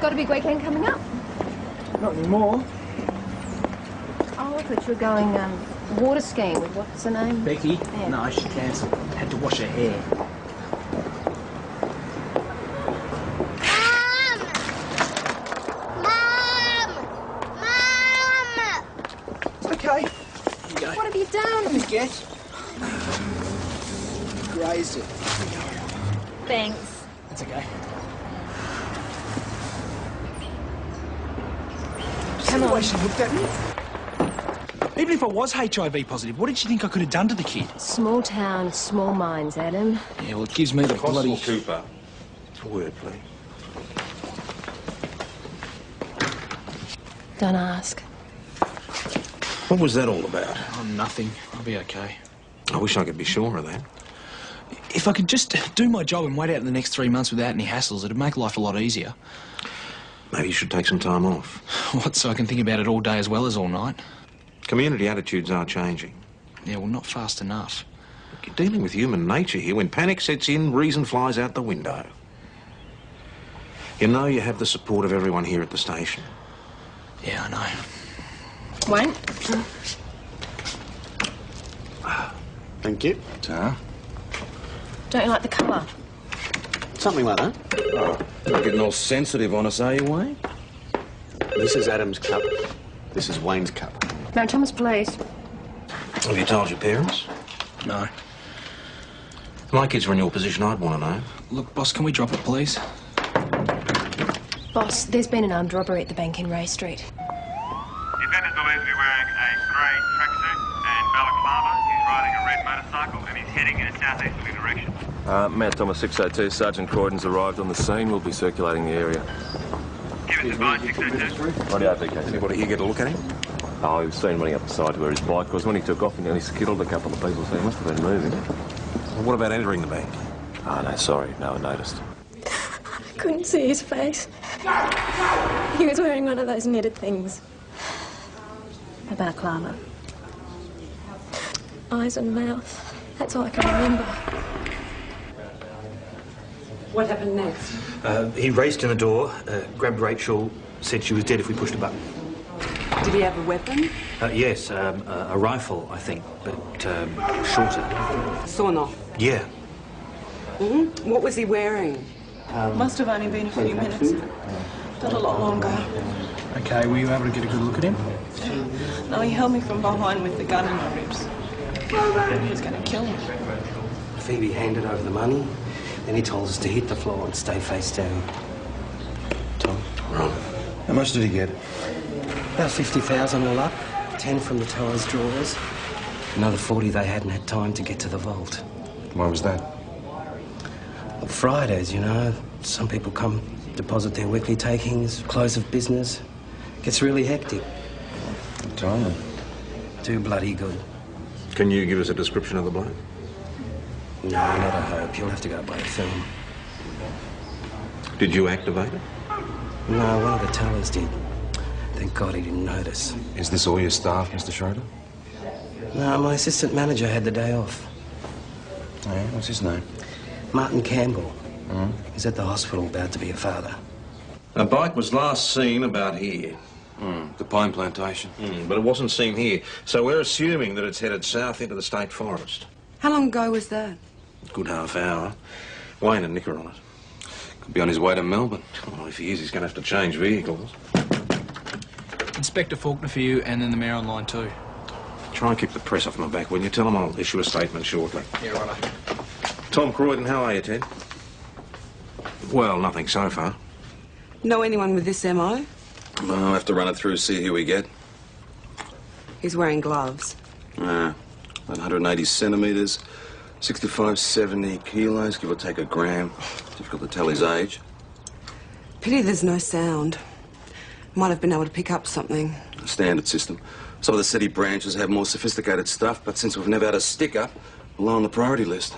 Got a big weekend coming up? Not anymore. Oh, I thought you were going water skiing with what's her name? Becky? Yeah. No, she cancelled. Had to wash her hair. Okay. Here you go. What have you done? Let me guess. Grazed it. Thanks. That's okay. Come on. The way she looked at me. Even if I was HIV positive, what did she think I could have done to the kid? Small town, small minds, Adam. Yeah, well, it gives me the bloody... Constable Cooper. A word, please. Don't ask. What was that all about? Oh, nothing. I'll be okay. I wish I could be sure of that. If I could just do my job and wait out the next 3 months without any hassles, it'd make life a lot easier. Maybe you should take some time off. What, so I can think about it all day as well as all night? Community attitudes are changing. Yeah, well, not fast enough. You're dealing with human nature here. When panic sets in, reason flies out the window. You know you have the support of everyone here at the station. Yeah, I know. Wayne? Thank you. Ta. Don't you like the colour? Something like that. Oh, you're getting all sensitive on us, are you, Wayne? This is Adam's cup. This is Wayne's cup. Mount Thomas, please. Have you told your parents? No. If my kids were in your position, I'd want to know. Look, boss, can we drop it, please? Boss, there's been an armed robbery at the bank in Ray Street. Defendant is believed to be wearing a grey tracksuit and balaclava. He's riding a red motorcycle and he's heading in a southeasterly direction. Mount Thomas 602, Sergeant Croydon's arrived on the scene. We'll be circulating the area. Give us advice, 602. Rightio, BK. Anybody here get a look at him? Oh, he was seen running up the side to where his bike was. When he took off, he nearly skittled a couple of people, so he must have been moving. Well, what about entering the bank? Oh, no, sorry. No one noticed. I couldn't see his face. He was wearing one of those knitted things. A balaclava. Eyes and mouth. That's all I can remember. What happened next? He raced in the door, grabbed Rachel, said she was dead if we pushed a button. Did he have a weapon? Yes, a rifle, I think, but shorter. Sawn off. Yeah. Mm-hmm. What was he wearing? Must have only been a few minutes. Not a lot longer. Okay, were you able to get a good look at him? No, he held me from behind with the gun in my ribs. He was going to kill me. Phoebe handed over the money, then he told us to hit the floor and stay face down. Tom? Right. How much did he get? About 50,000 all up. 10 from the teller's drawers. Another 40 they hadn't had time to get to the vault. Why was that? Well, Fridays, you know, some people come, deposit their weekly takings, close of business. Gets really hectic. Timing. Too bloody good. Can you give us a description of the bloke? No, not a hope. You'll have to go by the film. Did you activate it? No, one of the tellers did. Thank God he didn't notice. Is this all your staff, Mr. Schroeder? No, my assistant manager had the day off. Oh, yeah? What's his name? Martin Campbell. He's at the hospital about to be a father. A bike was last seen about here. The pine plantation. But it wasn't seen here, so we're assuming that it's headed south into the state forest. How long ago was that? Good half hour. Wayne and Nick are on it. Could be on his way to Melbourne. Well, if he is, he's going to have to change vehicles. Inspector Faulkner for you, and then the mayor on line 2. Try and keep the press off my back, will you? Tell them I'll issue a statement shortly. Yeah, righto. Tom Croydon, how are you, Ted? Well, nothing so far. Know anyone with this MO? Well, I'll have to run it through, see who we get. He's wearing gloves. 180 centimetres, 65, 70 kilos, give or take a gram. Difficult to tell his age. Pity there's no sound. Might have been able to pick up something. A standard system. Some of the city branches have more sophisticated stuff, but since we've never had a sticker, we're low on the priority list.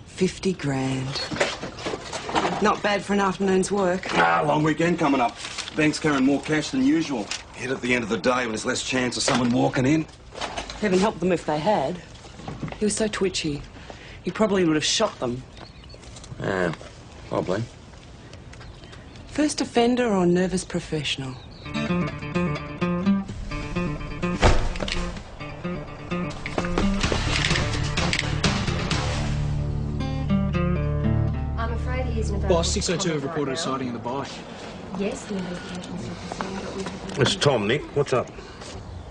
50 grand. Not bad for an afternoon's work. Long weekend coming up. Bank's carrying more cash than usual. Hit at the end of the day when there's less chance of someone walking in. Heaven help them if they had. He was so twitchy. He probably would have shot them. Yeah, probably. First offender or nervous professional? I'm afraid he isn't available. Boss, 602 have reported a sighting of the bike. Yes, the investigation's still proceeding, but we have... It's Tom, Nick. What's up?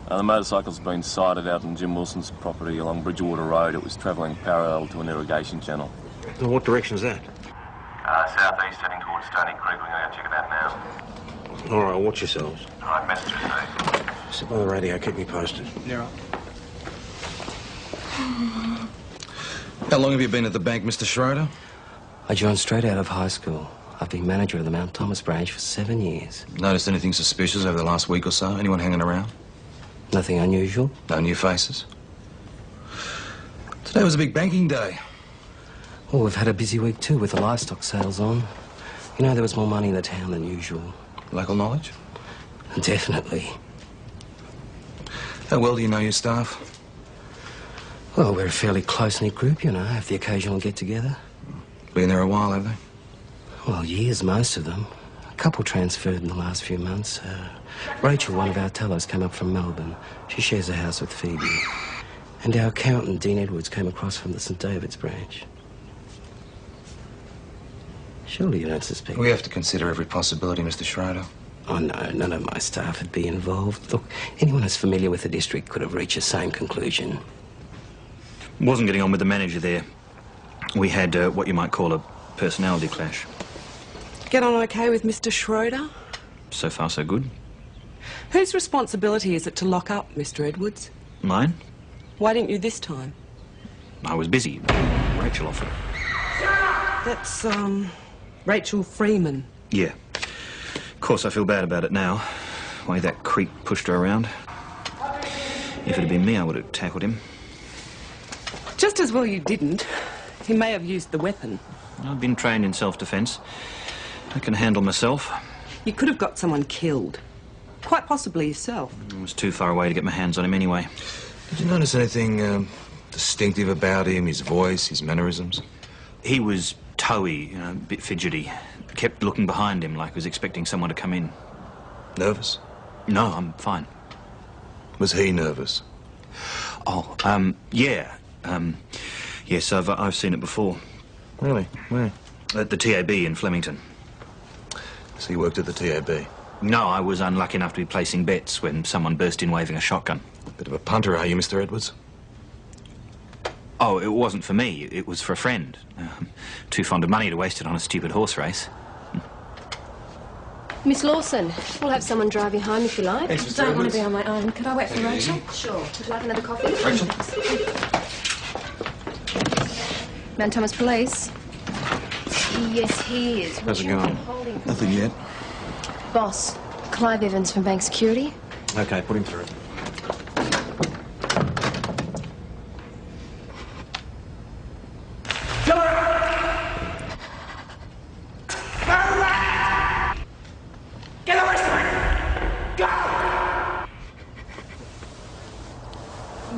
The motorcycle's been sighted out on Jim Wilson's property along Bridgewater Road. It was travelling parallel to an irrigation channel. And what direction's that? Southeast, heading towards Stony Creek. We're going to go check it out now. All right, watch yourselves. All right, message received. Sit by the radio, keep me posted. Yeah, right. How long have you been at the bank, Mr. Schroeder? I joined straight out of high school. I've been manager of the Mount Thomas branch for 7 years. Noticed anything suspicious over the last week or so? Anyone hanging around? Nothing unusual. No new faces? Today was a big banking day. Well, we've had a busy week too with the livestock sales on. You know, there was more money in the town than usual. Local knowledge? Definitely. How well do you know your staff? Well, we're a fairly close-knit group, you know, have the occasional get-together. Been there a while, have they? Well, years, most of them. A couple transferred in the last few months. Rachel, one of our tellers, came up from Melbourne. She shares a house with Phoebe. And our accountant, Dean Edwards, came across from the St David's branch. Surely you don't suspect... We have to consider every possibility, Mr. Schroeder. Oh, no, none of my staff would be involved. Look, anyone who's familiar with the district could have reached the same conclusion. Wasn't getting on with the manager there. We had what you might call a personality clash. Get on okay with Mr. Schroeder? So far, so good. Whose responsibility is it to lock up, Mr. Edwards? Mine? Why didn't you this time? I was busy. Rachel offered. That's, Rachel Freeman. Yeah. Of course, I feel bad about it now. The way that creep pushed her around. If it had been me, I would have tackled him. Just as well you didn't. He may have used the weapon. I've been trained in self-defence. I can handle myself. You could have got someone killed. Quite possibly yourself. I was too far away to get my hands on him anyway. Did you notice anything distinctive about him, his voice, his mannerisms? He was toey, you know, a bit fidgety. Kept looking behind him like he was expecting someone to come in. Nervous? No, I'm fine. Was he nervous? Oh, yeah. Yes, I've seen it before. Really? Where? At the TAB in Flemington. So you worked at the TAB? No, I was unlucky enough to be placing bets when someone burst in waving a shotgun. Bit of a punter, are you, Mr. Edwards? Oh, it wasn't for me. It was for a friend. Too fond of money to waste it on a stupid horse race. Miss Lawson, we'll have someone drive you home if you like. I don't want to be on my own. Could I wait for Rachel? Sure. Would you like another coffee? Rachel? Mount Thomas Police. Yes, he is. How's it going? Nothing yet. Boss, Clive Evans from Bank Security. Okay, put him through.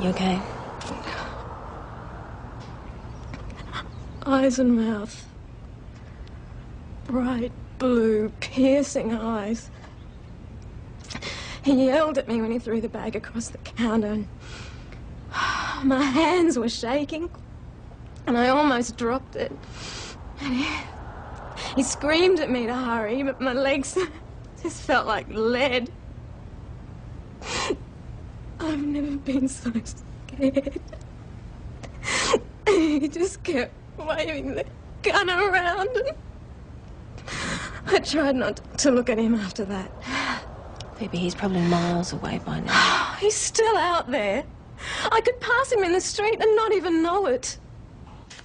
You okay? Eyes and mouth. Bright blue, piercing eyes. He yelled at me when he threw the bag across the counter. And my hands were shaking, and I almost dropped it. And he screamed at me to hurry, but my legs just felt like lead. I've never been so scared. He just kept waving the gun around, and I tried not to look at him after that. Phoebe, he's probably miles away by now. He's still out there. I could pass him in the street and not even know it.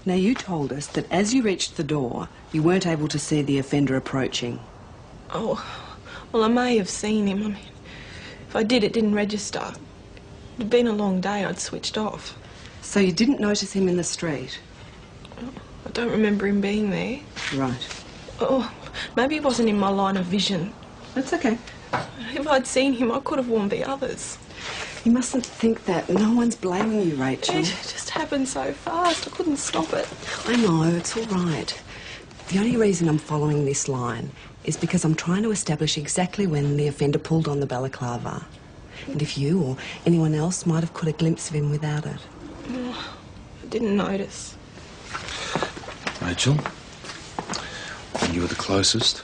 Now, you told us that as you reached the door, you weren't able to see the offender approaching. Oh, well, I may have seen him. I mean, if I did, it didn't register. It'd been a long day. I'd switched off. So you didn't notice him in the street? I don't remember him being there. Right. Oh, maybe he wasn't in my line of vision. That's okay. If I'd seen him, I could have warned the others. You mustn't think that. No one's blaming you, Rachel. It just happened so fast. I couldn't stop it. I know, it's all right. The only reason I'm following this line is because I'm trying to establish exactly when the offender pulled on the balaclava. And if you or anyone else might have caught a glimpse of him without it. Oh, I didn't notice. Rachel, when you were the closest,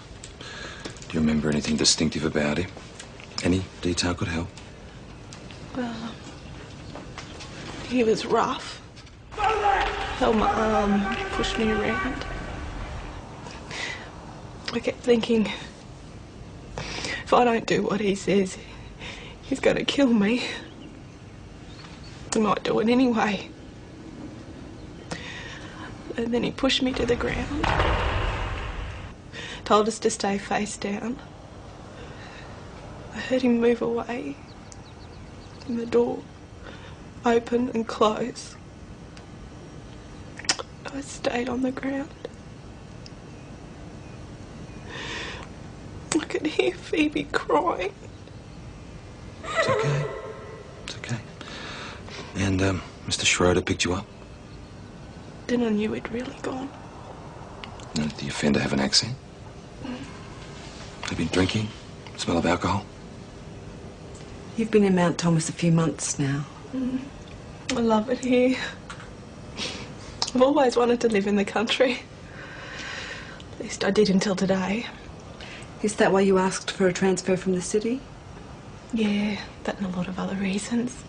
do you remember anything distinctive about him? Any detail could help? Well, he was rough. Held my arm, pushed me around. I kept thinking, if I don't do what he says, he's going to kill me. He might do it anyway. And then he pushed me to the ground, told us to stay face down. I heard him move away, and the door open and close. I stayed on the ground. I could hear Phoebe crying. It's okay. It's okay. And, Mr. Schroeder picked you up? Then I knew he'd really gone. Did the offender have an accent? Have you been drinking? Smell of alcohol? You've been in Mount Thomas a few months now. I love it here. I've always wanted to live in the country. At least I did until today. Is that why you asked for a transfer from the city? Yeah, that and a lot of other reasons.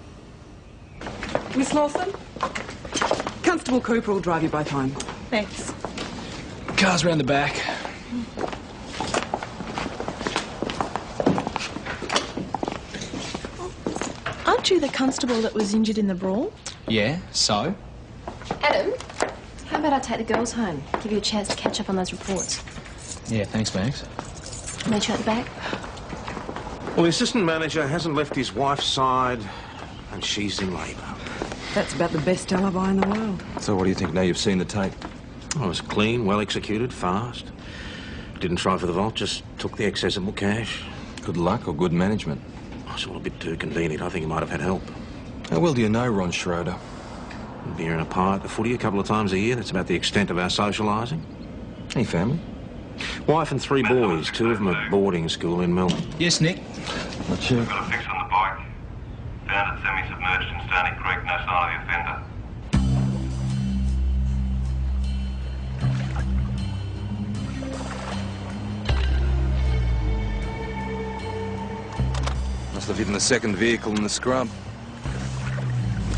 Miss Lawson? Constable Cooper will drive you both home. Thanks. Car's round the back. Aren't you the constable that was injured in the brawl? Yeah, so? Adam, how about I take the girls home? Give you a chance to catch up on those reports. Yeah, thanks, Max. Meet you at the back. Well, the assistant manager hasn't left his wife's side, and she's in labour. That's about the best alibi in the world. So what do you think now you've seen the tape? Oh, it was clean, well executed, fast. Didn't try for the vault, just took the accessible cash. Good luck or good management? Oh, it's all a bit too convenient. I think he might have had help. How well do you know Ron Schroeder? Beer and a pie at the footy a couple of times a year. That's about the extent of our socialising. Any family? Wife and 3 boys, 2 of them at boarding school in Melbourne. Yes, Nick? Not sure. Got a fix on the bike. Found it semi-submerged in Stony Creek. No sign of the offender. Must have hidden the second vehicle in the scrub.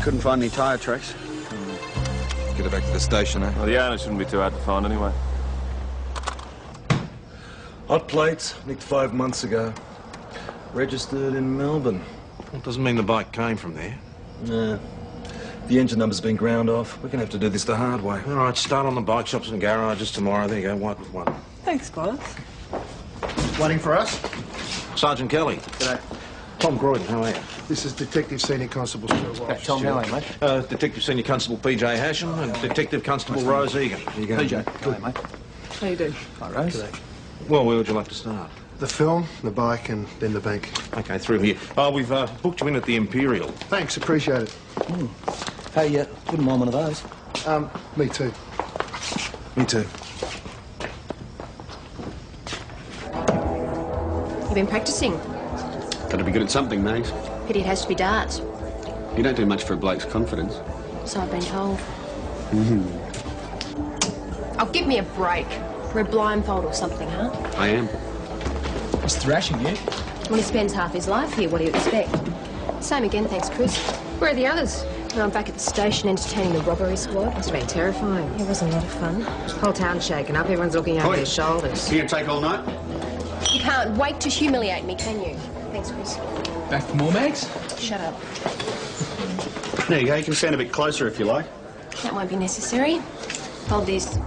Couldn't find any tyre tracks. Get her back to the station, eh? Well, the owner shouldn't be too hard to find anyway. Hot plates, nicked 5 months ago. Registered in Melbourne. Well, doesn't mean the bike came from there. Nah. The engine number's been ground off. We're gonna have to do this the hard way. All right, start on the bike shops and garages tomorrow. There you go, white with one. Thanks, boss. Waiting for us? Sergeant Kelly. G'day. Tom Croydon, how are you? This is Detective Senior Constable Stuart Walsh. Tom, how are you, mate? Detective Senior Constable PJ Hasham and Detective Constable Rose Egan. There you go. PJ. Good, mate. How you doing? Hi, Rose. G'day. Well, where would you like to start? The film, the bike, and then the bank. Okay, through here. Oh, we've booked you in at the Imperial. Thanks, appreciate it. Hey, wouldn't mind one of those. Me too. Me too. You've been practicing. Got to be good at something, Mags. Pity it has to be darts. You don't do much for a bloke's confidence. So I've been told. Oh, give me a break. Wear a blindfold or something, huh? I am. He's thrashing you. When he spends half his life here, what do you expect? Same again, thanks, Chris. Where are the others? Well, I'm back at the station entertaining the robbery squad. Must have been terrifying. It was a lot of fun. Whole town's shaken up. Everyone's looking over their shoulders. Can you take all night? You can't wait to humiliate me, can you? Thanks, Chris. Back for more, Mags? Shut up. There you go. You can stand a bit closer if you like. That won't be necessary. Hold this.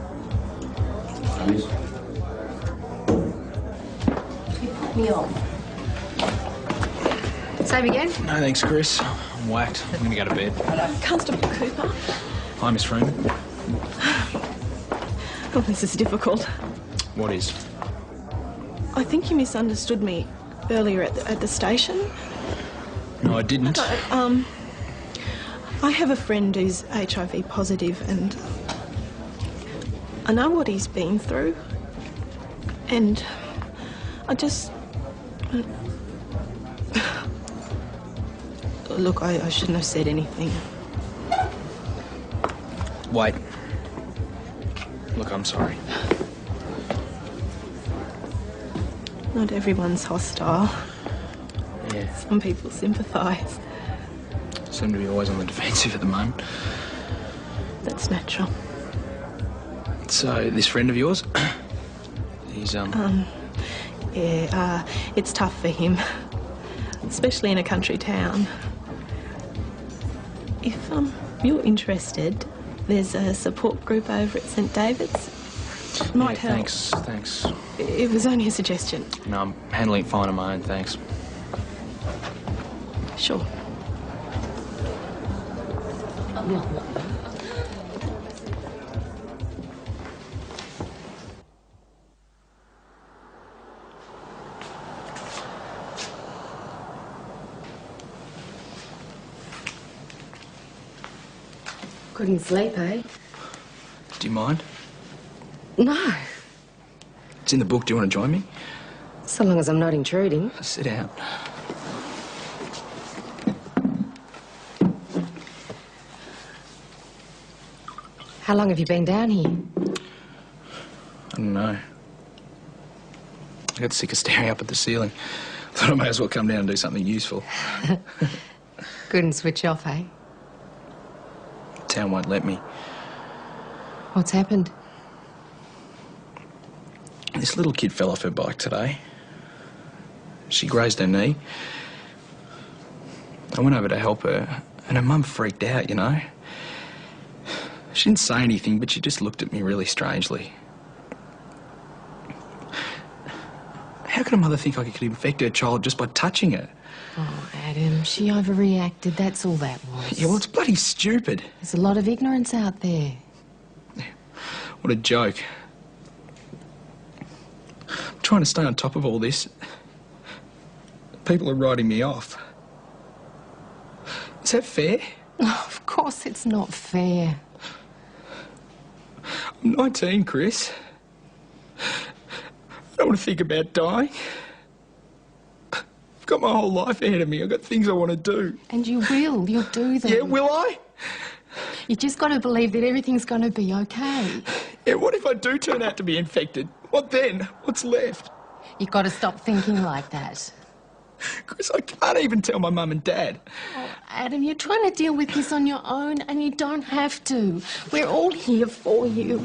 You put me on. Same again? No, thanks, Chris. I'm whacked. I'm gonna go to bed. Constable Cooper. Hi, Miss Freeman. Oh, this is difficult. What is? I think you misunderstood me earlier at the station. No, I didn't. I have a friend who's HIV positive, and I know what he's been through. And I just... Look, I shouldn't have said anything. Wait. Look, I'm sorry. Not everyone's hostile. Yeah. Some people sympathise. Seem to be always on the defensive at the moment. That's natural. So, this friend of yours, he's, Yeah, it's tough for him. Especially in a country town. If, you're interested, there's a support group over at St David's. Might help. Thanks. It was only a suggestion. No, I'm handling it fine on my own, thanks. Sure. Couldn't sleep, eh? Do you mind? No. It's in the book. Do you want to join me? So long as I'm not intruding. Sit down. How long have you been down here? I don't know. I got sick of staring up at the ceiling. Thought I may as well come down and do something useful. Couldn't switch off, eh? Town won't let me. What's happened? This little kid fell off her bike today. She grazed her knee. I went over to help her, and her mum freaked out, you know. She didn't say anything, but she just looked at me really strangely. How could a mother think I could infect her child just by touching her? Oh, Adam, she overreacted. That's all that was. Yeah, well, it's bloody stupid. There's a lot of ignorance out there. What a joke. I'm trying to stay on top of all this. People are writing me off. Is that fair? Oh, of course it's not fair. I'm 19, Chris. I don't want to think about dying. I've got my whole life ahead of me. I've got things I want to do. And you will. You'll do them. Yeah, will I? You just got to believe that everything's going to be okay. Yeah, what if I do turn out to be infected? What then? What's left? You've got to stop thinking like that. Chris, I can't even tell my mum and dad. Oh, Adam, you're trying to deal with this on your own, and you don't have to. We're all here for you.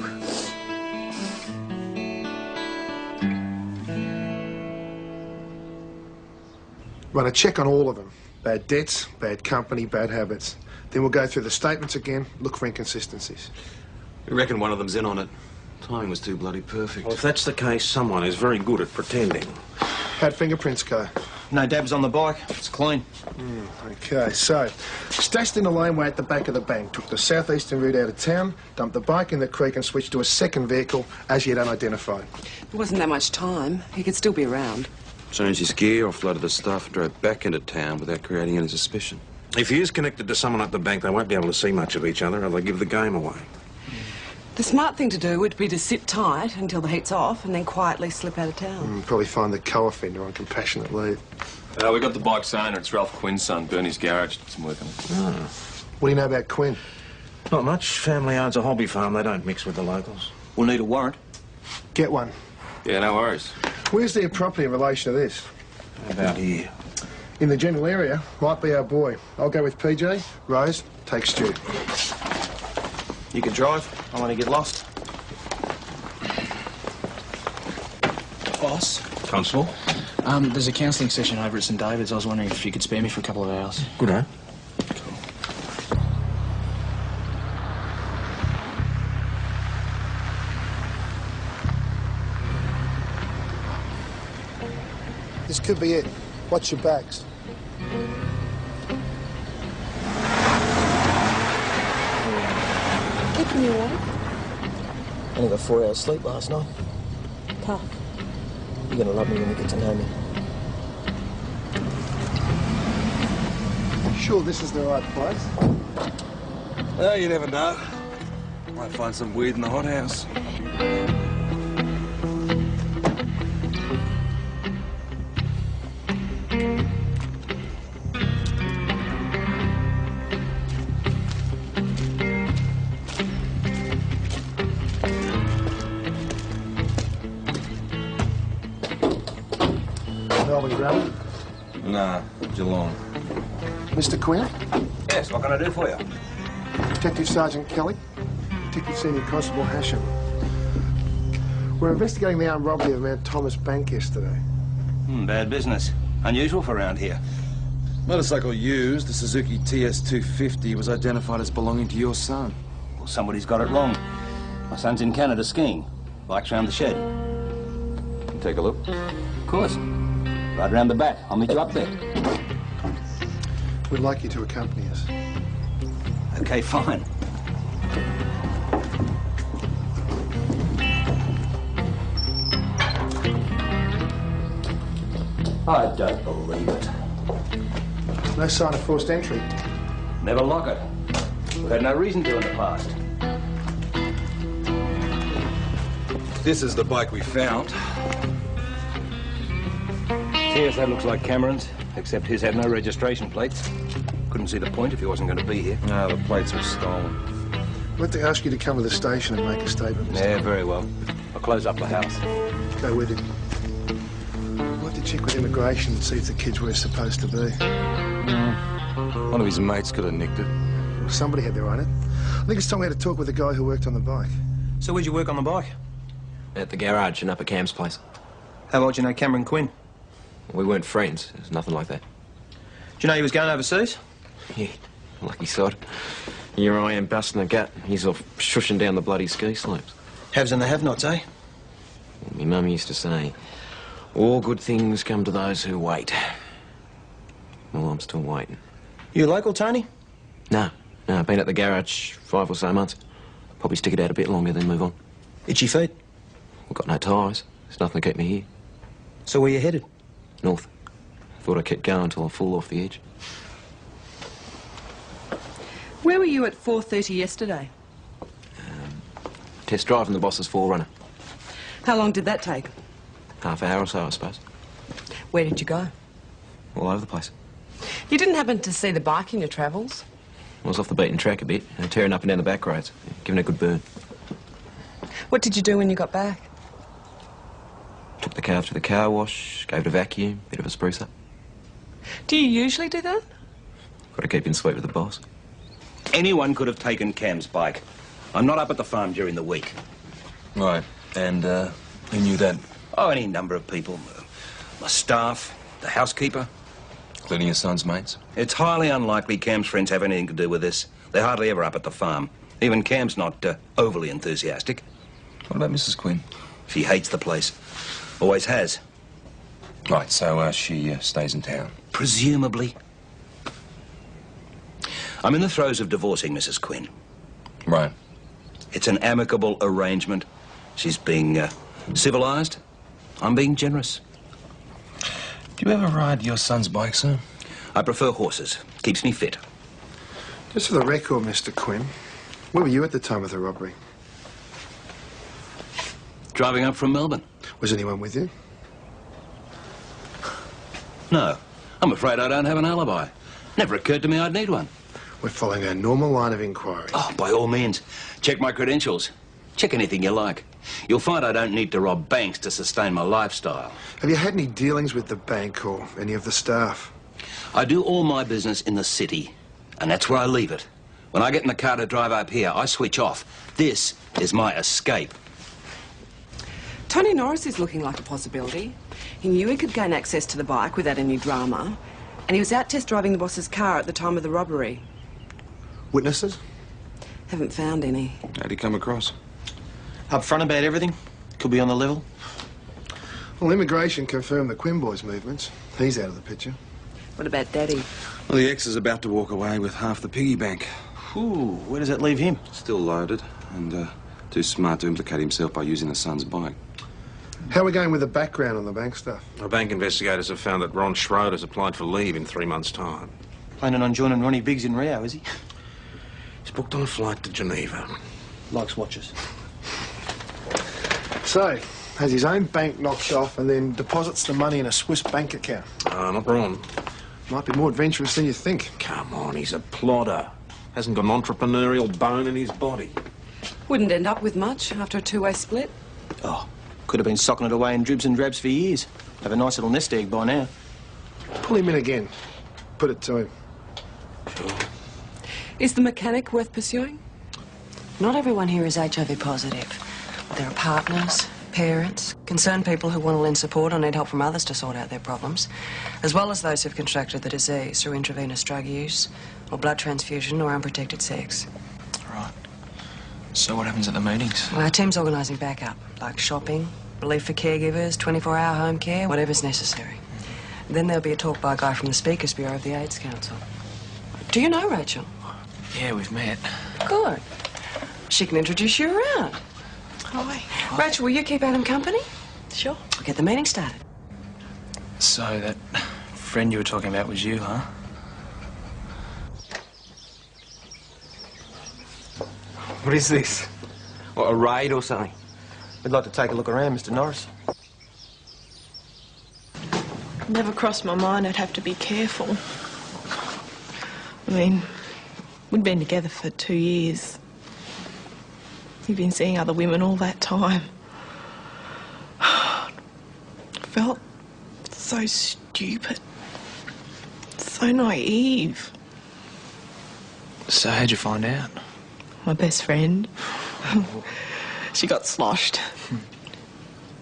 Run a check on all of them. Bad debts, bad company, bad habits. Then we'll go through the statements again, look for inconsistencies. We reckon one of them's in on it. Timing was too bloody perfect. Well, if that's the case, someone is very good at pretending. How'd fingerprints go? No dabs on the bike. It's clean. Okay, so, stashed in a laneway at the back of the bank, took the southeastern route out of town, dumped the bike in the creek and switched to a second vehicle, as yet unidentified. There wasn't that much time. He could still be around. Changed his gear, offloaded the stuff, and drove back into town without creating any suspicion. If he is connected to someone at the bank, they won't be able to see much of each other, or they'll give the game away. The smart thing to do would be to sit tight until the heat's off and then quietly slip out of town. Probably find the co-offender on compassionate leave. We got the bike's owner. It's Ralph Quinn's son, Bernie's garage. It's working. What do you know about Quinn? Not much. Family owns a hobby farm. They don't mix with the locals. We'll need a warrant. Get one. Yeah, no worries. Where's their property in relation to this? About here. In the general area, might be our boy. I'll go with PJ. Rose, take Stu. You can drive. I want to get lost. Boss? Constable? There's a counselling session over at St David's. I was wondering if you could spare me for a couple of hours. Good, eh? This could be it. Watch your backs. Keeping you awake? Only got 4 hours sleep last night. Tough. You're gonna love me when you get to know me. Sure this is the right place? Oh, you never know. Might find some weed in the hothouse. Melbourne Gravel? Nah, Geelong. Mr. Quinn? Yes, what can I do for you? Detective Sergeant Kelly. Detective Senior Constable Hashem. We're investigating the armed robbery of Mount Thomas Bank yesterday. Bad business. Unusual for around here. Motorcycle used, the Suzuki TS250, was identified as belonging to your son. Well, somebody's got it wrong. My son's in Canada skiing. Bike's round the shed. Take a look. Of course. Right round the back. I'll meet you up there. We'd like you to accompany us. Okay, fine. I don't believe it. No sign of forced entry. Never lock it. We've had no reason to in the past. This is the bike we found. Yes, that looks like Cameron's, except his had no registration plates. Couldn't see the point if he wasn't going to be here. No, the plates were stolen. I'd like to ask you to come to the station and make a statement, Mr. Yeah, very well. I'll close up the house. Go with him. I'd like to check with immigration and see if the kid's where it's supposed to be. One of his mates could have nicked it. Well, somebody had their eye on it. I think it's time we had to talk with the guy who worked on the bike. So where'd you work on the bike? At the garage and up at Cam's place. How well do you know Cameron Quinn? We weren't friends. It was nothing like that. Do you know he was going overseas? Yeah, lucky sod. Here I am busting a gut. He's off shushing down the bloody ski slopes. Haves and the have-nots, eh? My mum used to say, all good things come to those who wait. Well, I'm still waiting. You local, Tony? No, I've been at the garage 5 or so months. Probably stick it out a bit longer, then move on. Itchy feet? I've got no ties. There's nothing to keep me here. So where you headed? North. Thought I'd keep going until I fall off the edge. Where were you at 4:30 yesterday? Test driving the boss's 4Runner. How long did that take? Half hour or so, I suppose. Where did you go? All over the place. You didn't happen to see the bike in your travels? I was off the beaten track a bit, tearing up and down the back roads, giving it a good burn. What did you do when you got back? Took the car to the car wash, gave it a vacuum, bit of a spruce up. Do you usually do that? Got to keep in sweet with the boss. Anyone could have taken Cam's bike. I'm not up at the farm during the week. Right, and who knew that? Oh, any number of people. My staff, the housekeeper. Including your son's mates? It's highly unlikely Cam's friends have anything to do with this. They're hardly ever up at the farm. Even Cam's not overly enthusiastic. What about Mrs. Quinn? She hates the place. Always has. Right, so she stays in town? Presumably. I'm in the throes of divorcing Mrs. Quinn. Right. It's an amicable arrangement. She's being civilised. I'm being generous. Do you ever ride your son's bike, sir? I prefer horses. Keeps me fit. Just for the record, Mr. Quinn, where were you at the time of the robbery? Driving up from Melbourne. Was anyone with you? No. I'm afraid I don't have an alibi. Never occurred to me I'd need one. We're following our normal line of inquiry. Oh, by all means. Check my credentials. Check anything you like. You'll find I don't need to rob banks to sustain my lifestyle. Have you had any dealings with the bank or any of the staff? I do all my business in the city, and that's where I leave it. When I get in the car to drive up here, I switch off. This is my escape. Tony Norris is looking like a possibility. He knew he could gain access to the bike without any drama, and he was out test driving the boss's car at the time of the robbery. Witnesses? Haven't found any. How'd he come across? Up front about everything. Could be on the level. Well, immigration confirmed the Quinn boy's movements. He's out of the picture. What about Daddy? Well, the ex is about to walk away with half the piggy bank. Ooh, where does that leave him? Still loaded and too smart to implicate himself by using the son's bike. How are we going with the background on the bank stuff? The bank investigators have found that Ron Schroeder's applied for leave in 3 months' time. Planning on joining Ronnie Biggs in Rio, is he? He's booked on a flight to Geneva. Likes watches. So, has his own bank knocked off and then deposits the money in a Swiss bank account. Not Ron. Might be more adventurous than you think. Come on, he's a plodder. Hasn't got an entrepreneurial bone in his body. Wouldn't end up with much after a two-way split. Oh, Could have been socking it away in dribs and drabs for years. Have a nice little nest egg by now. Pull him in again. Put it to him. Is the mechanic worth pursuing? Not everyone here is HIV positive. There are partners, parents, concerned people who want to lend support or need help from others to sort out their problems, as well as those who've contracted the disease through intravenous drug use, or blood transfusion, or unprotected sex. Right. So what happens at the meetings? Well, our team's organising backup, like shopping, relief for caregivers, 24-hour home care, whatever's necessary. Then there'll be a talk by a guy from the Speakers Bureau of the AIDS Council. Do you know Rachel? Yeah, we've met. Good. She can introduce you around. Hi. Rachel, will you keep Adam company? Sure. We'll get the meeting started. So that friend you were talking about was you, huh? What is this? What, a raid or something? We'd like to take a look around, Mr. Norris. Never crossed my mind I'd have to be careful. I mean, we'd been together for 2 years. You've been seeing other women all that time. I felt so stupid, so naive. So how'd you find out? My best friend. She got sloshed.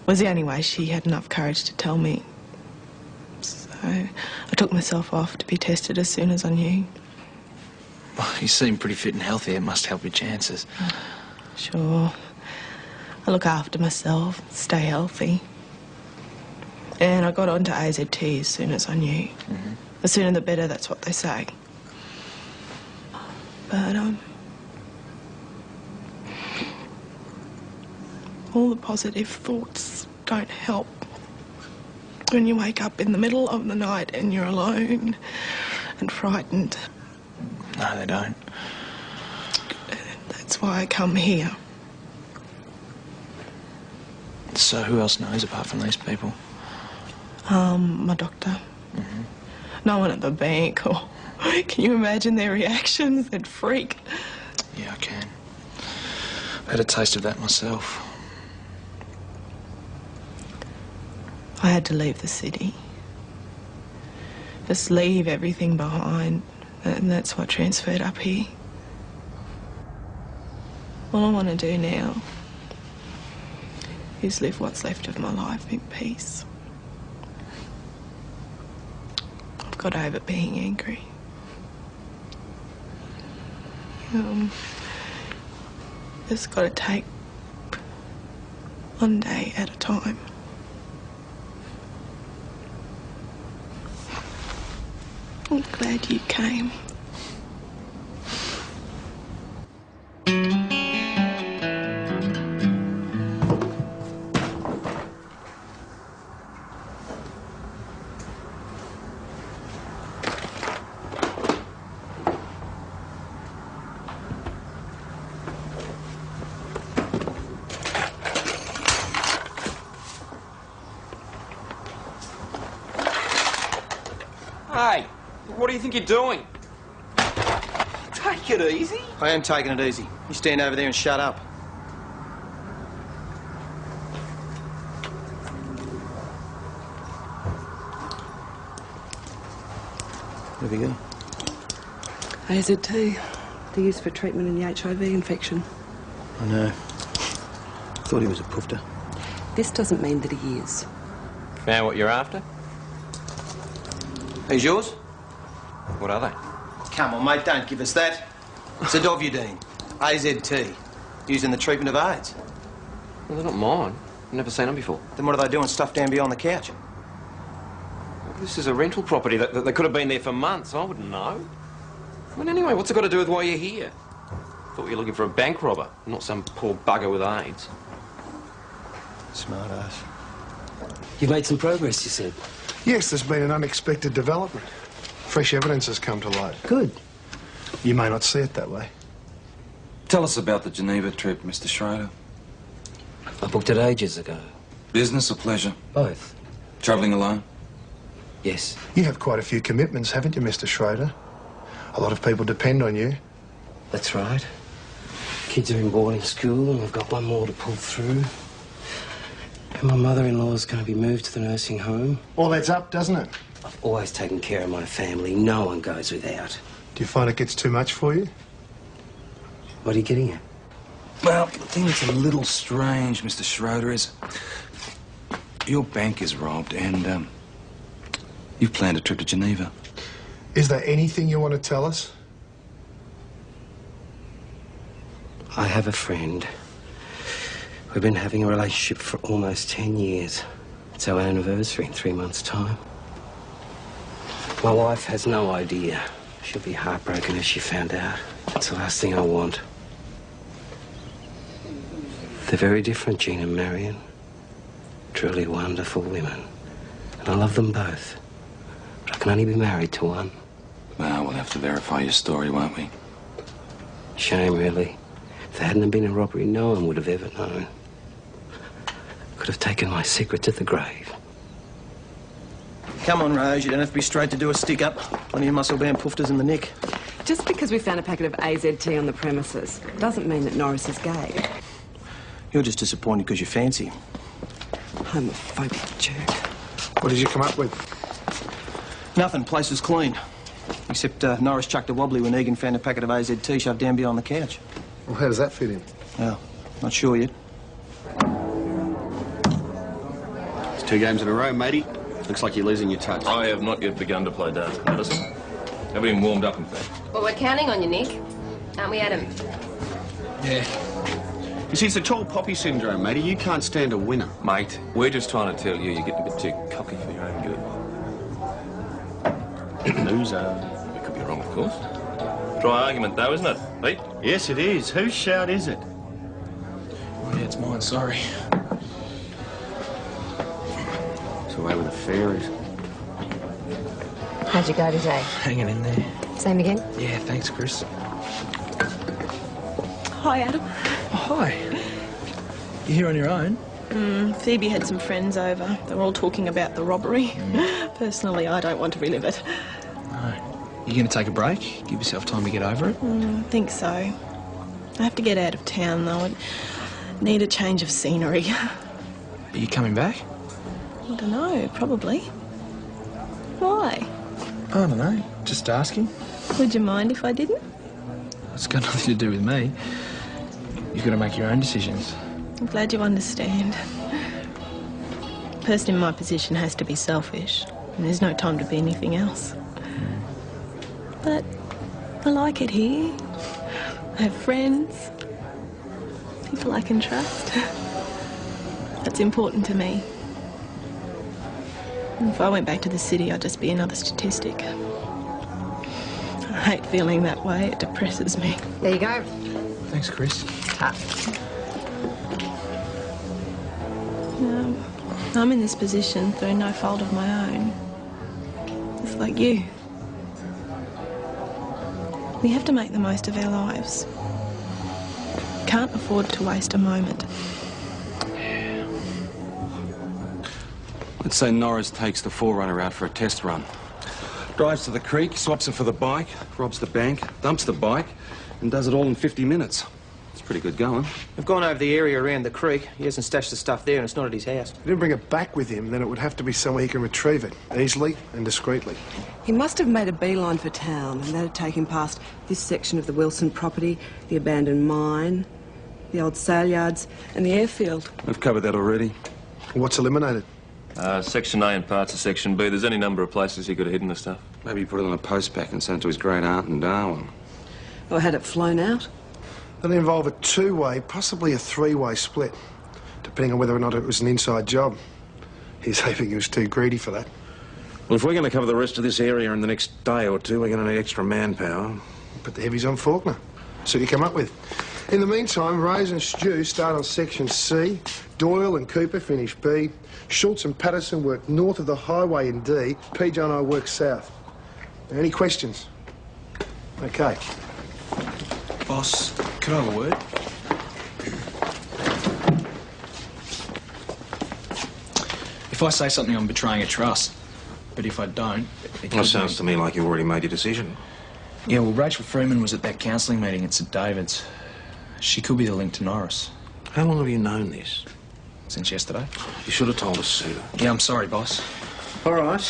Was the only way she had enough courage to tell me. So I took myself off to be tested as soon as I knew. Well, you seem pretty fit and healthy. It must help your chances. Sure. I look after myself, stay healthy. And I got onto AZT as soon as I knew. The sooner the better, that's what they say. But, all the positive thoughts don't help. When you wake up in the middle of the night and you're alone and frightened. No, they don't. That's why I come here. So who else knows apart from these people? My doctor. No one at the bank. Or can you imagine their reactions? They'd freak. Yeah, I can. I had a taste of that myself. I had to leave the city. Just leave everything behind. And that's what transferred up here. All I want to do now is live what's left of my life in peace. I've got over being angry. Just got to take one day at a time. I'm glad you came. Hey, what do you think you're doing? Take it easy. I am taking it easy. You stand over there and shut up. There we go. AZT. They're used for treatment in the HIV infection. I know. Thought he was a poofter. This doesn't mean that he is. Found what you're after? These yours? What are they? Come on, mate, don't give us that. It's Adovudine, AZT, used in the treatment of AIDS. Well, they're not mine. I've never seen them before. Then what are they doing stuffed down beyond the couch? This is a rental property. They could have been there for months. I wouldn't know. Well, anyway, what's it got to do with why you're here? Thought you were looking for a bank robber, not some poor bugger with AIDS. Smart ass. You've made some progress, you said. Yes, there's been an unexpected development. Fresh evidence has come to light. Good. You may not see it that way. Tell us about the Geneva trip, Mr. Schrader. I booked it ages ago. Business or pleasure? Both. Travelling alone? Yes. You have quite a few commitments, haven't you, Mr. Schrader? A lot of people depend on you. That's right. Kids are in boarding school and I've got one more to pull through. And my mother-in-law's going to be moved to the nursing home. All adds up, doesn't it? I've always taken care of my family. No one goes without. Do you find it gets too much for you? What are you getting at? Well, the thing that's a little strange, Mr. Schroeder, is your bank is robbed and you've planned a trip to Geneva. Is there anything you want to tell us? I have a friend. We've been having a relationship for almost 10 years. It's our anniversary in 3 months' time. My wife has no idea. She'll be heartbroken if she found out. It's the last thing I want. They're very different, Jean and Marion. Truly wonderful women. And I love them both. But I can only be married to one. Well, we'll have to verify your story, won't we? Shame, really. If there hadn't been a robbery, no one would have ever known. Could have taken my secret to the grave. Come on, Rose, you don't have to be straight to do a stick-up. Plenty of muscle band poofters in the nick. Just because we found a packet of AZT on the premises doesn't mean that Norris is gay. You're just disappointed because you fancy him. Homophobic jerk. What did you come up with? Nothing. Place is clean. Except Norris chucked a wobbly when Egan found a packet of AZT shoved down behind the couch. Well, how does that fit in? Well, not sure yet. It's 2 games in a row, matey. Looks like you're losing your touch. I have not yet begun to play darts, Madison. Haven't even warmed up, in fact. Well, we're counting on you, Nick. Aren't we, Adam? Yeah. You see, it's the tall poppy syndrome, matey. You can't stand a winner. Mate, we're just trying to tell you you're getting a bit too cocky for your own good. Loser. We could be wrong, of course. Dry argument, though, isn't it, Pete? Yes, it is. Whose shout is it? Oh, yeah, it's mine, sorry. It's away with the fairies. How'd you go today? Hanging in there. Same again? Yeah, thanks, Chris. Hi, Adam. Oh, hi. You here on your own? Phoebe had some friends over. They were all talking about the robbery. Personally, I don't want to relive it. No. You going to take a break? Give yourself time to get over it? I think so. I have to get out of town, though. I need a change of scenery. Are you coming back? I don't know, probably. Why? I don't know. Just asking. Would you mind if I didn't? It's got nothing to do with me. You've got to make your own decisions. I'm glad you understand. A person in my position has to be selfish, and there's no time to be anything else. But I like it here. I have friends, people I can trust. That's important to me. And if I went back to the city, I'd just be another statistic. I hate feeling that way. It depresses me. There you go. Thanks, Chris. No, I'm in this position through no fault of my own. It's like you. We have to make the most of our lives. Can't afford to waste a moment. Let's say Norris takes the Forerunner out for a test run. Drives to the creek, swaps it for the bike, robs the bank, dumps the bike, and does it all in 50 minutes. It's pretty good going. We've gone over the area around the creek. He hasn't stashed the stuff there, and it's not at his house. If he didn't bring it back with him, then it would have to be somewhere he can retrieve it, easily and discreetly. He must have made a beeline for town, and that'd take him past this section of the Wilson property, the abandoned mine, the old sale yards, and the airfield. We've covered that already. What's eliminated? Section A and parts of Section B. There's any number of places he could have hidden the stuff. Maybe he put it on a post pack and sent it to his great aunt in Darwin. Or had it flown out. That'll involve a two-way, possibly a three-way split, depending on whether or not it was an inside job. He's hoping he was too greedy for that. Well, if we're going to cover the rest of this area in the next day or two, we're going to need extra manpower. Put the heavies on Faulkner. See what you come up with. In the meantime, Rose and Stu start on Section C, Doyle and Cooper finish B, Schultz and Patterson work north of the highway in D, PJ and I work south. Any questions? Okay. Boss, could I have a word? If I say something, I'm betraying a trust. But if I don't... That sounds to me like you've already made your decision. Yeah, well, Rachel Freeman was at that counselling meeting at St David's. She could be the link to Norris. How long have you known this? since yesterday. You should have told us sooner. Yeah, I'm sorry, boss. All right.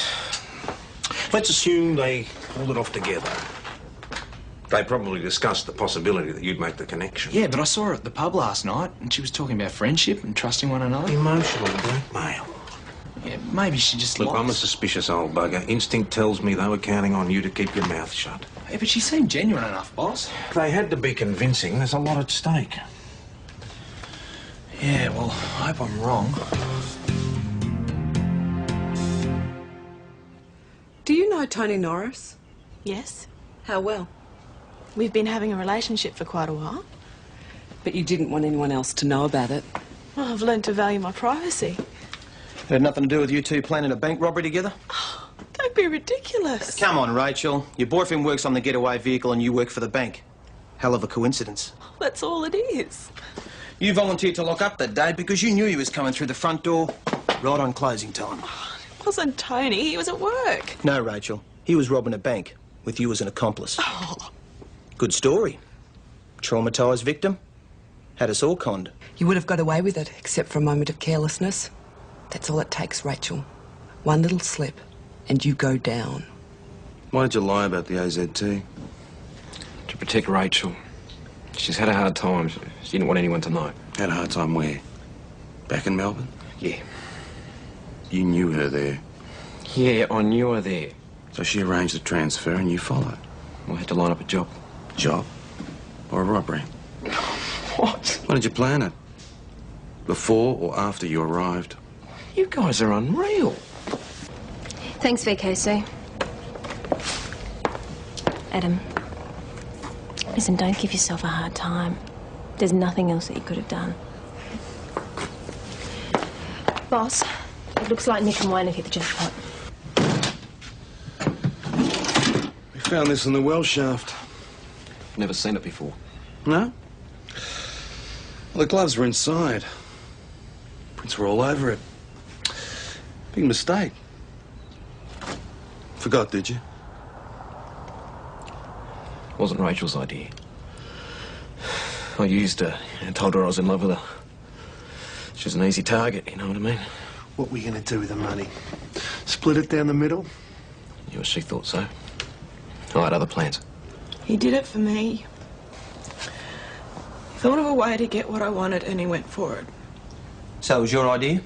Let's assume they pulled it off together. They probably discussed the possibility that you'd make the connection. Yeah, but I saw her at the pub last night, and she was talking about friendship and trusting one another. Emotional blackmail. Yeah, maybe she just Look, lost. I'm a suspicious old bugger. Instinct tells me they were counting on you to keep your mouth shut. Yeah, but she seemed genuine enough, boss. They had to be convincing. There's a lot at stake. Yeah, well, I hope I'm wrong. Do you know Tony Norris? Yes. How well? We've been having a relationship for quite a while. But you didn't want anyone else to know about it. Well, I've learned to value my privacy. It had nothing to do with you two planning a bank robbery together? Don't be ridiculous. Come on, Rachel. Your boyfriend works on the getaway vehicle and you work for the bank. Hell of a coincidence. That's all it is. You volunteered to lock up that day because you knew he was coming through the front door right on closing time. It wasn't Tony. He was at work. No, Rachel. He was robbing a bank with you as an accomplice. Good story. Traumatised victim. Had us all conned. You would have got away with it, except for a moment of carelessness. That's all it takes, Rachel. One little slip, and you go down. Why did you lie about the AZT? To protect Rachel. She's had a hard time. She didn't want anyone to know. Had a hard time where? Back in Melbourne? Yeah. You knew her there? Yeah, I knew her there. So she arranged the transfer and you followed? I had to line up a job. Job? Or a robbery? What? When did you plan it? Before or after you arrived? You guys are unreal. Thanks, VKC. Adam, listen, don't give yourself a hard time. There's nothing else that you could have done. Boss, it looks like Nick and Wayne have hit the jackpot. We found this in the well shaft. Never seen it before. No? Well, the gloves were inside. Prints were all over it. Big mistake. Forgot, did you? Wasn't Rachel's idea. I used her and told her I was in love with her. She was an easy target, you know what I mean? What were you going to do with the money? Split it down the middle? Yeah, she thought so. I had other plans. He did it for me. He thought of a way to get what I wanted and he went for it. So it was your idea?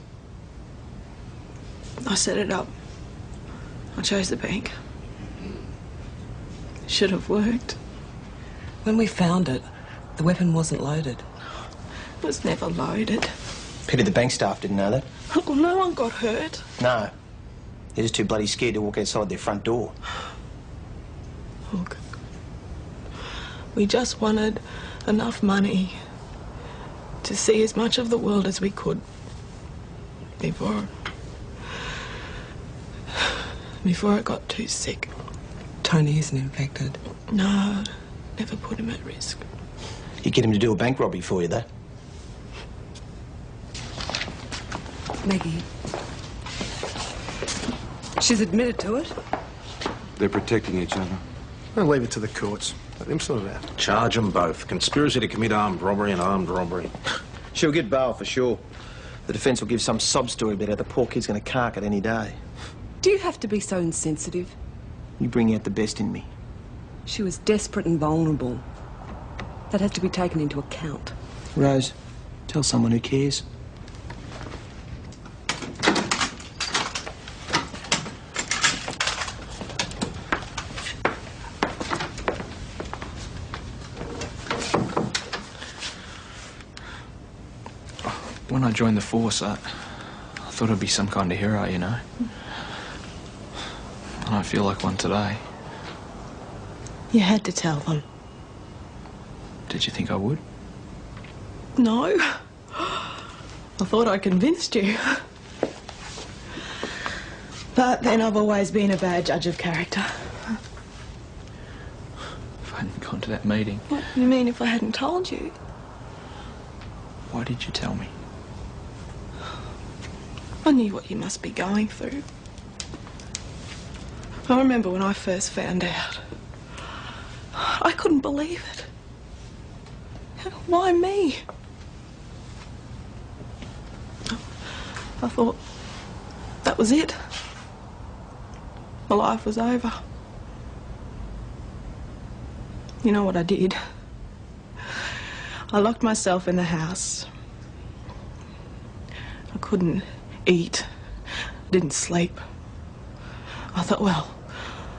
I set it up. I chose the bank. It should have worked. When we found it, the weapon wasn't loaded. It was never loaded. Pity the bank staff didn't know that. Well, no one got hurt. No. They're just too bloody scared to walk outside their front door. Look, we just wanted enough money to see as much of the world as we could before it got too sick. Tony isn't infected. No, never put him at risk. You get him to do a bank robbery for you, though. Maggie. She's admitted to it. They're protecting each other. I'll leave it to the courts. Let them sort it out. Charge them both. Conspiracy to commit armed robbery and armed robbery. She'll get bail for sure. The defence will give some sob story about how the poor kid's going to cark it any day. Do you have to be so insensitive? You bring out the best in me. She was desperate and vulnerable. That has to be taken into account. Rose, tell someone who cares. When I joined the force, I thought I'd be some kind of hero, you know. I don't feel like one today. You had to tell them. Did you think I would? No. I thought I convinced you. But then I've always been a bad judge of character. If I hadn't gone to that meeting, What do you mean if I hadn't told you? why did you tell me? I knew what you must be going through. I remember when I first found out. I couldn't believe it. Why me? I thought that was it. My life was over. You know what I did? I locked myself in the house. I couldn't eat, didn't sleep. I thought, well,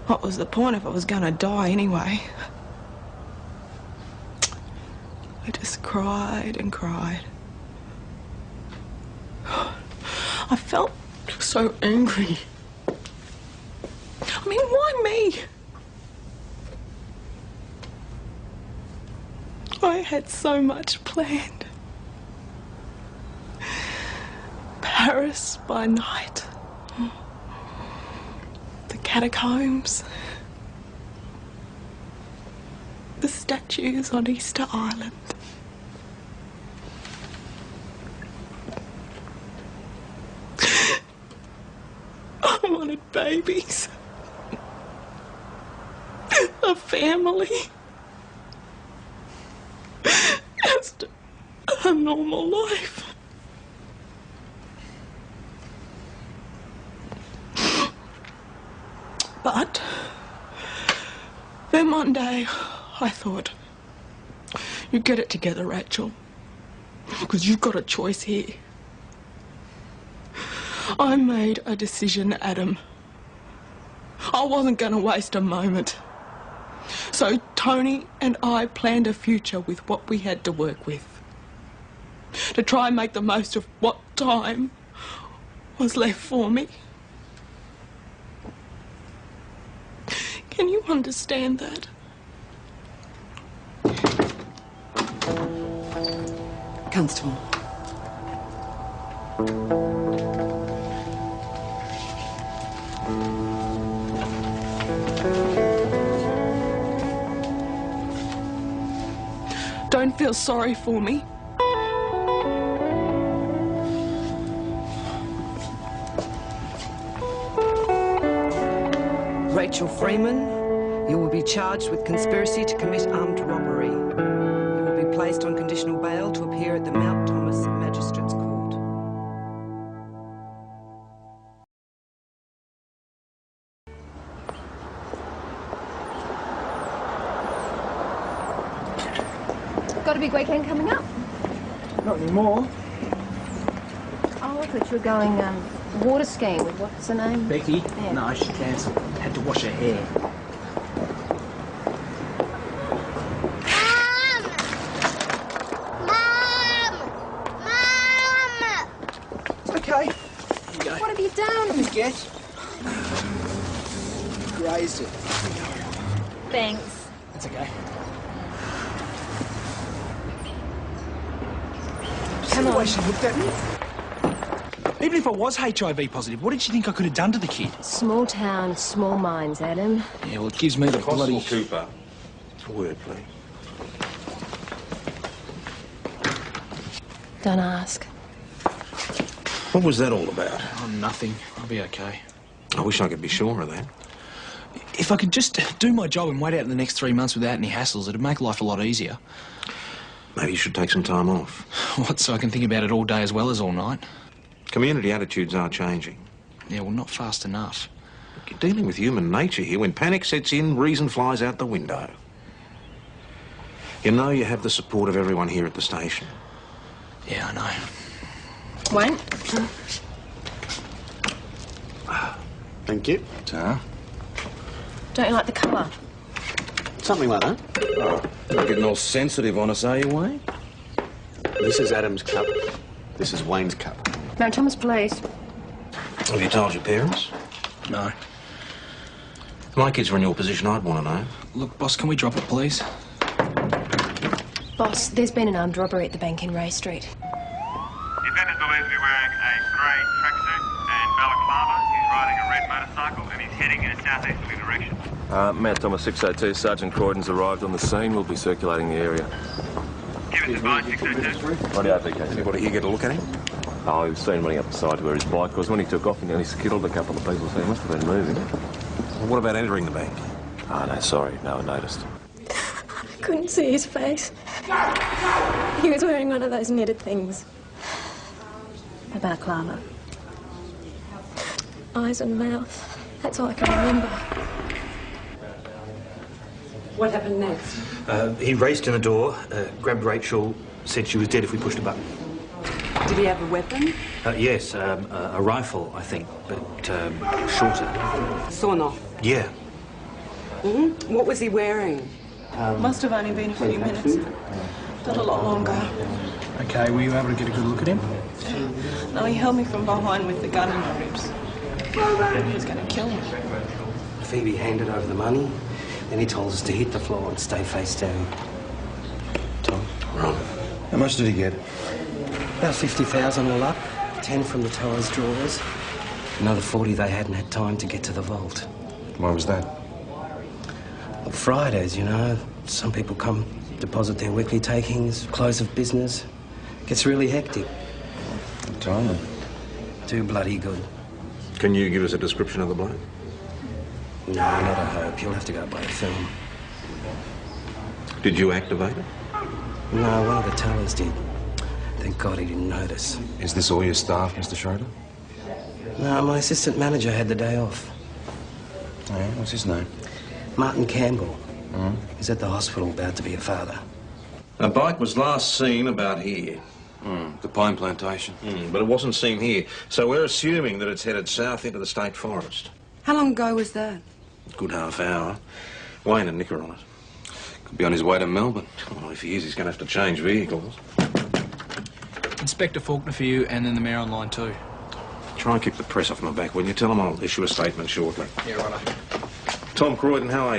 what was the point if I was going to die anyway? I just cried and cried. I felt so angry. I mean, why me? I had so much planned. Paris by night. The catacombs. The statues on Easter Island. I wanted babies. A family. Just a normal life. But then one day I thought, you get it together, Rachel, because you've got a choice here. I made a decision, Adam. I wasn't going to waste a moment. So Tony and I planned a future with what we had to work with. To try and make the most of what time was left for me. Can you understand that? Constable. Don't feel sorry for me. Rachel Freeman, you will be charged with conspiracy to commit armed robbery. You will be placed on conditional bail to appear at the Mount Thomas Magistrates Court. Got a big weekend coming up? Not anymore. Oh, I thought you were going water skiing with what's her name? Becky? Yeah. No, she cancelled. Had to wash her hair. It's okay. Here you go. What have you done? Let me guess. Grazed it. Thanks. That's okay. Come on. The way she looked at me. Even if I was HIV positive, what did she think I could have done to the kid? Small town, small minds, Adam. Yeah, well, it gives me the bloody... Constable Cooper, a word, please. Don't ask. What was that all about? Oh, nothing. I'll be okay. I wish I could be sure of that. If I could just do my job and wait out in the next 3 months without any hassles, it'd make life a lot easier. Maybe you should take some time off. What, so I can think about it all day as well as all night? Community attitudes are changing. Yeah, well, not fast enough. You're dealing with human nature here. When panic sets in, reason flies out the window. You know you have the support of everyone here at the station. Yeah, I know. Wayne? Thank you. Ta. Don't you like the colour? Something like that. Oh, you're getting all sensitive on us, are you, Wayne? This is Adam's cup. This is Wayne's cup. Mount Thomas, please. Have you told your parents? No. If my kids were in your position, I'd want to know. Look, boss, can we drop it, please? Boss, there's been an armed robbery at the bank in Ray Street. Defendant is believed to be wearing a grey tracksuit and balaclava. He's riding a red motorcycle and he's heading in a southeasterly direction. Mount Thomas 602, Sergeant Croydon's arrived on the scene. We'll be circulating the area. Give us advice, 602. Rightio, PK. Anybody here get a look at him? Oh, he was seen running up the side to where his bike was. When he took off, he nearly skittled a couple of people, so he must have been moving. Well, what about entering the bank? Oh, no, sorry. No one noticed. I couldn't see his face. He was wearing one of those knitted things. A balaclava. eyes and mouth. That's all I can remember. What happened next? He raced in the door, grabbed Rachel, said she was dead if we pushed a button. Did he have a weapon? Yes, a rifle, I think, but shorter. Sawn off. Yeah. Mm-hmm. What was he wearing? Must have only been a few minutes. Not a lot longer. Okay, were you able to get a good look at him? No, he held me from behind with the gun in my ribs. He was going to kill me. Phoebe handed over the money. Then he told us to hit the floor and stay face down. Tom? Right. How much did he get? About 50,000 all up. 10 from the teller's drawers. Another 40 they hadn't had time to get to the vault. Why was that? Well, Fridays, you know. Some people come, deposit their weekly takings, close of business. Gets really hectic. Time. Too bloody good. Can you give us a description of the bloke? No, not a hope. You'll have to go by the film. Did you activate it? No, one of the tellers did. Thank God he didn't notice. Is this all your staff, Mr. Schroeder? No, my assistant manager had the day off. Oh, yeah? What's his name? Martin Campbell. He's at the hospital about to be a father. A bike was last seen about here. The pine plantation. But it wasn't seen here, so we're assuming that it's headed south into the state forest. How long ago was that? Good half hour. Wayne and Nick are on it. Could be on his way to Melbourne. Well, if he is, he's going to have to change vehicles. Inspector Faulkner for you, and then the mayor on line 2. Try and keep the press off my back, will you? Tell them I'll issue a statement shortly. Yeah, righto. Tom Croydon, how are you?